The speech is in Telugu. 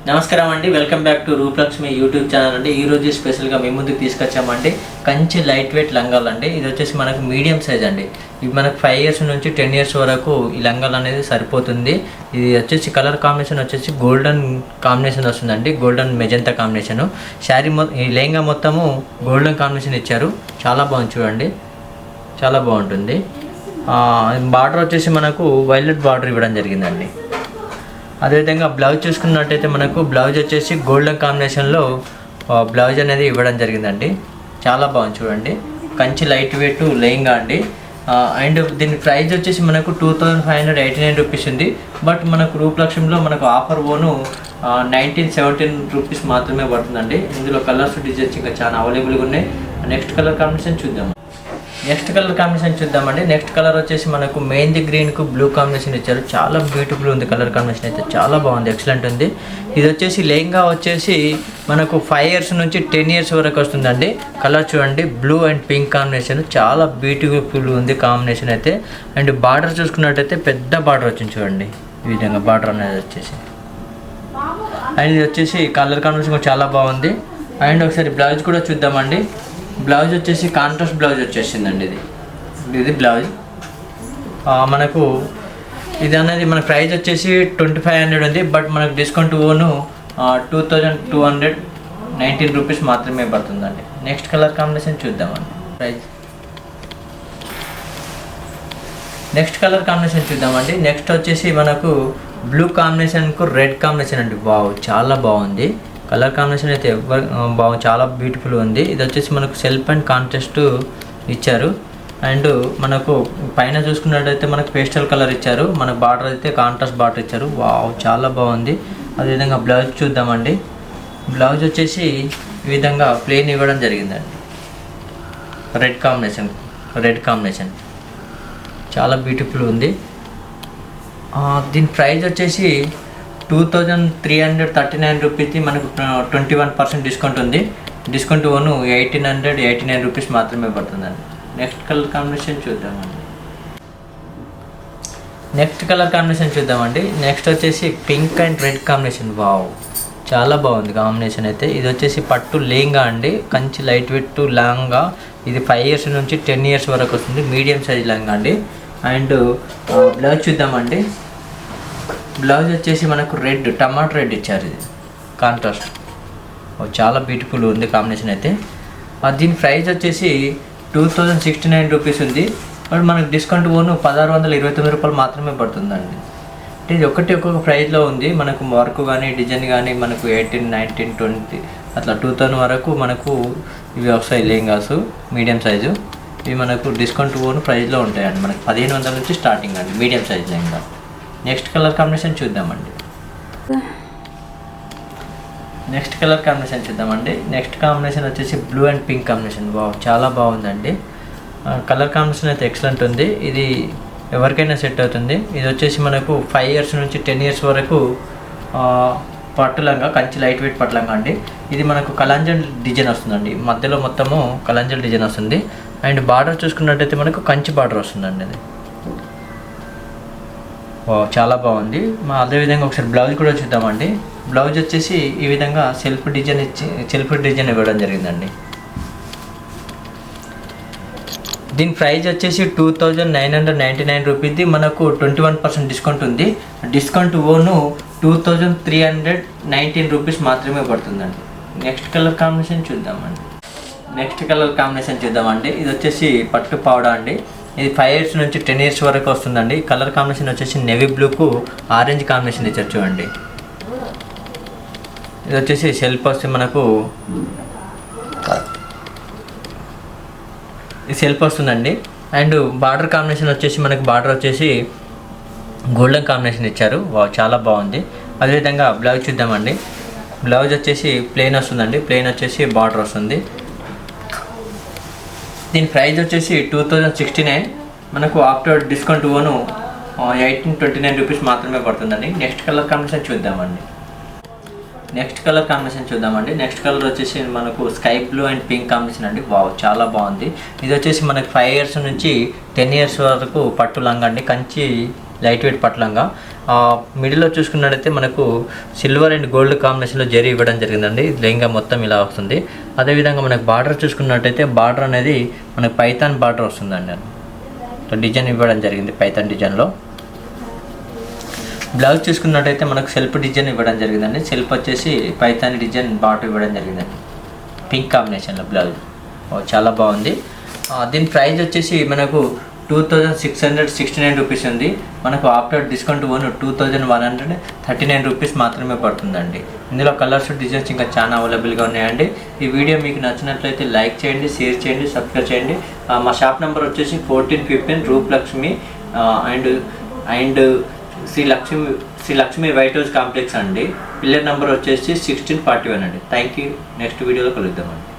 నమస్కారం అండి, welcome back to Rupalakshmi YouTube channel అండి. ఈరోజు స్పెషల్గా మీ ముందుకు తీసుకొచ్చామండి కంచి లైట్ వెయిట్ లంగాలు అండి. ఇది వచ్చేసి మనకు మీడియం సైజ్ అండి. ఇవి మనకు 5 years నుంచి 10 years వరకు ఈ లంగాలు అనేది సరిపోతుంది. ఇది వచ్చేసి కలర్ కాంబినేషన్ వచ్చేసి గోల్డెన్ కాంబినేషన్ వస్తుందండి, గోల్డెన్ మెజంతా కాంబినేషన్. శారీ ఈ లెహంగా మొత్తము గోల్డెన్ కాంబినేషన్ ఇచ్చారు, చాలా బాగుంది చూడండి, చాలా బాగుంటుంది. బార్డర్ వచ్చేసి మనకు వైలెట్ బార్డర్ ఇవ్వడం జరిగిందండి. అదేవిధంగా బ్లౌజ్ చూసుకున్నట్టయితే మనకు బ్లౌజ్ వచ్చేసి గోల్డెన్ కాంబినేషన్లో బ్లౌజ్ అనేది ఇవ్వడం జరిగిందండి, చాలా బాగుంది చూడండి. కంచి లైట్ వెయిట్ లెహంగా అండి. అండ్ దీని ప్రైస్ వచ్చేసి మనకు 2589 రూపీస్ ఉంది. బట్ మనకు రూపలక్ష్మిలో మనకు ఆఫర్ ఓను 1917 రూపీస్ మాత్రమే పడుతుందండి. ఇందులో కలర్స్ డిజైన్స్ ఇంకా చాలా అవైలబుల్గా ఉన్నాయి. నెక్స్ట్ కలర్ కాంబినేషన్ చూద్దామండి. నెక్స్ట్ కలర్ వచ్చేసి మనకు మెహందీ గ్రీన్కు బ్లూ కాంబినేషన్ ఇచ్చారు, చాలా బ్యూటిఫుల్ ఉంది. కలర్ కాంబినేషన్ అయితే చాలా బాగుంది, ఎక్సలెంట్ ఉంది. ఇది వచ్చేసి లెహంగా వచ్చేసి మనకు 5 years నుంచి 10 years వరకు వస్తుందండి. కలర్ చూడండి, బ్లూ అండ్ పింక్ కాంబినేషన్, చాలా బ్యూటిఫుల్ ఉంది కాంబినేషన్ అయితే. అండ్ బార్డర్ చూసుకున్నట్టయితే పెద్ద బార్డర్ వచ్చింది చూడండి, ఈ విధంగా బార్డర్ అనేది వచ్చేసి. అండ్ ఇది వచ్చేసి కలర్ కాంబినేషన్ కూడా చాలా బాగుంది. అండ్ ఒకసారి బ్లౌజ్ కూడా చూద్దామండి. బ్లౌజ్ వచ్చేసి కాంట్రాస్ట్ బ్లౌజ్ వచ్చేసిందండి. ఇది బ్లౌజ్ మనకు ఇది అనేది మన ప్రైస్ వచ్చేసి 2500 ఉంది. బట్ మనకు డిస్కౌంట్ ఓను 2219 రూపీస్ మాత్రమే పడుతుందండి. నెక్స్ట్ కలర్ కాంబినేషన్ చూద్దామండి. నెక్స్ట్ వచ్చేసి మనకు బ్లూ కాంబినేషన్కు రెడ్ కాంబినేషన్ అండి. వావ్, చాలా బాగుంది. కలర్ కాంబినేషన్ అయితే చాలా బ్యూటిఫుల్ ఉంది. ఇది వచ్చేసి మనకు సెల్ఫ్ అండ్ కాంట్రాస్ట్ ఇచ్చారు. అండ్ మనకు పైన చూసుకున్నట్టయితే మనకు పేస్టల్ కలర్ ఇచ్చారు, మనకు బార్డర్ అయితే కాంట్రాస్ట్ బార్డర్ ఇచ్చారు. వావ్, చాలా బాగుంది. అదేవిధంగా బ్లౌజ్ చూద్దామండి. బ్లౌజ్ వచ్చేసి ఈ విధంగా ప్లెయిన్ ఇవ్వడం జరిగిందండి. రెడ్ కాంబినేషన్ చాలా బ్యూటిఫుల్ ఉంది. దీని ప్రైస్ వచ్చేసి 2339 రూపీస్ది. మనకు 21% డిస్కౌంట్ ఉంది. డిస్కౌంట్ ఓను 1889 రూపీస్ మాత్రమే పడుతుందండి. నెక్స్ట్ కలర్ కాంబినేషన్ చూద్దామండి. నెక్స్ట్ వచ్చేసి pink and red combination. Wow, చాలా బాగుంది కాంబినేషన్ అయితే. ఇది వచ్చేసి పట్టు లెహంగా అండి, కంచి లైట్ వెయిట్ లెహంగా. ఇది 5 years నుంచి 10 years వరకు వస్తుంది, మీడియం సైజ్ లెహంగా అండి. అండ్ బ్లౌజ్ చూద్దామండి. బ్లౌజ్ వచ్చేసి మనకు టమాటో రెడ్ ఇచ్చారు, ఇది కాంట్రాస్ట్. చాలా బ్యూటిఫుల్ ఉంది కాంబినేషన్ అయితే. దీని ప్రైస్ వచ్చేసి 2069 రూపీస్ ఉంది. బట్ మనకు డిస్కౌంట్ ఓను 1629 రూపాయలు మాత్రమే పడుతుందండి. అంటే ఇది ఒక్కొక్క ప్రైస్లో ఉంది. మనకు వర్క్ కానీ డిజైన్ కానీ మనకు 18, 19, 20 అట్లా 2000 వరకు మనకు ఇవి వస్తాయి లెహంగాస్ మీడియం సైజు. ఇవి మనకు డిస్కౌంట్ ఓను ప్రైస్లో ఉంటాయండి. మనకు 1500 నుంచి స్టార్టింగ్ అండి medium size lehenga. Next colour combination చూద్దామండి. నెక్స్ట్ కాంబినేషన్ వచ్చేసి blue and pink combination. Wow, చాలా బాగుందండి. కలర్ కాంబినేషన్ అయితే ఎక్సలెంట్ ఉంది. ఇది ఎవరికైనా సెట్ అవుతుంది. ఇది వచ్చేసి మనకు 5 years నుంచి 10 years వరకు పట్టులంగా, కంచి లైట్ వెయిట్ పట్టులంగా అండి. ఇది మనకు కలంజల్ డిజైన్ వస్తుందండి, మధ్యలో మొత్తము కలంజల్ డిజైన్ వస్తుంది. అండ్ బార్డర్ చూసుకున్నట్టయితే మనకు కంచి బార్డర్ వస్తుందండి. అది చాలా బాగుంది. అదేవిధంగా ఒకసారి బ్లౌజ్ కూడా చూద్దామండి. బ్లౌజ్ వచ్చేసి ఈ విధంగా సెల్ఫ్ డిజైన్ ఇవ్వడం జరిగిందండి. దీని ప్రైస్ వచ్చేసి 2999 రూపీస్ది. మనకు 21% డిస్కౌంట్ ఉంది. డిస్కౌంట్ ఓను 2319 రూపీస్ మాత్రమే పడుతుందండి. నెక్స్ట్ కలర్ కాంబినేషన్ చూద్దామండి. ఇది వచ్చేసి పట్టు పావడా అండి. ఇది 5 years నుంచి 10 years వరకు వస్తుందండి. కలర్ కాంబినేషన్ వచ్చేసి నేవీ బ్లూకు ఆరెంజ్ కాంబినేషన్ ఇచ్చారు చూడండి. ఇది వచ్చేసి సెల్ఫ్ వస్తే మనకు సెల్ఫ్ వస్తుందండి. అండ్ బార్డర్ కాంబినేషన్ వచ్చేసి మనకు గోల్డెన్ కాంబినేషన్ ఇచ్చారు. చాలా బాగుంది. అదేవిధంగా బ్లౌజ్ చూద్దామండి. బ్లౌజ్ వచ్చేసి ప్లెయిన్ వస్తుందండి, ప్లెయిన్ వచ్చేసి బార్డర్ వస్తుంది. దీని ప్రైస్ వచ్చేసి 2069. మనకు ఆఫ్టర్ డిస్కౌంట్ ఓను 1829 రూపీస్ మాత్రమే పడుతుందండి. నెక్స్ట్ కలర్ కాంబినేషన్ చూద్దామండి. నెక్స్ట్ కలర్ వచ్చేసి మనకు sky blue and pink combination అండి. వావ్, చాలా బాగుంది. ఇది వచ్చేసి మనకు 5 years నుంచి 10 years వరకు పట్టు లంగా అండి, కంచి లైట్ వెయిట్ పట్టు లంగా. మిడిల్లో చూసుకున్నట్టయితే మనకు సిల్వర్ అండ్ గోల్డ్ కాంబినేషన్లో జరీ ఇవ్వడం జరిగిందండి. లెహంగా మొత్తం ఇలా వస్తుంది. అదేవిధంగా మనకు బార్డర్ చూసుకున్నట్టయితే బార్డర్ అనేది మనకు పైథాన్ బార్డర్ వస్తుందండి. డిజైన్ ఇవ్వడం జరిగింది పైథాన్ డిజైన్లో. బ్లౌజ్ చూసుకున్నట్టయితే మనకు సెల్ఫ్ డిజైన్ ఇవ్వడం జరిగిందండి. సెల్ఫ్ వచ్చేసి పైథాన్ డిజైన్ బార్డర్ ఇవ్వడం జరిగిందండి. పింక్ కాంబినేషన్లో బ్లౌజ్ చాలా బాగుంది. దీని ప్రైస్ వచ్చేసి మనకు 2669 రూపీస్ ఉంది. మనకు ఆఫ్టర్ డిస్కౌంట్ 2139 రూపీస్ మాత్రమే పడుతుందండి. ఇందులో కలర్స్ డిజైన్స్ ఇంకా చాలా అవైలబుల్గా ఉన్నాయండి. ఈ వీడియో మీకు నచ్చినట్లయితే లైక్ చేయండి, షేర్ చేయండి, సబ్స్క్రైబ్ చేయండి. మా షాప్ నెంబర్ వచ్చేసి 1415 Rooplakshmi and Sri Lakshmi white house complex అండి. పిల్లర్ నెంబర్ వచ్చేసి 1641 అండి. Thank you. నెక్స్ట్ వీడియోలో కలుద్దామండి.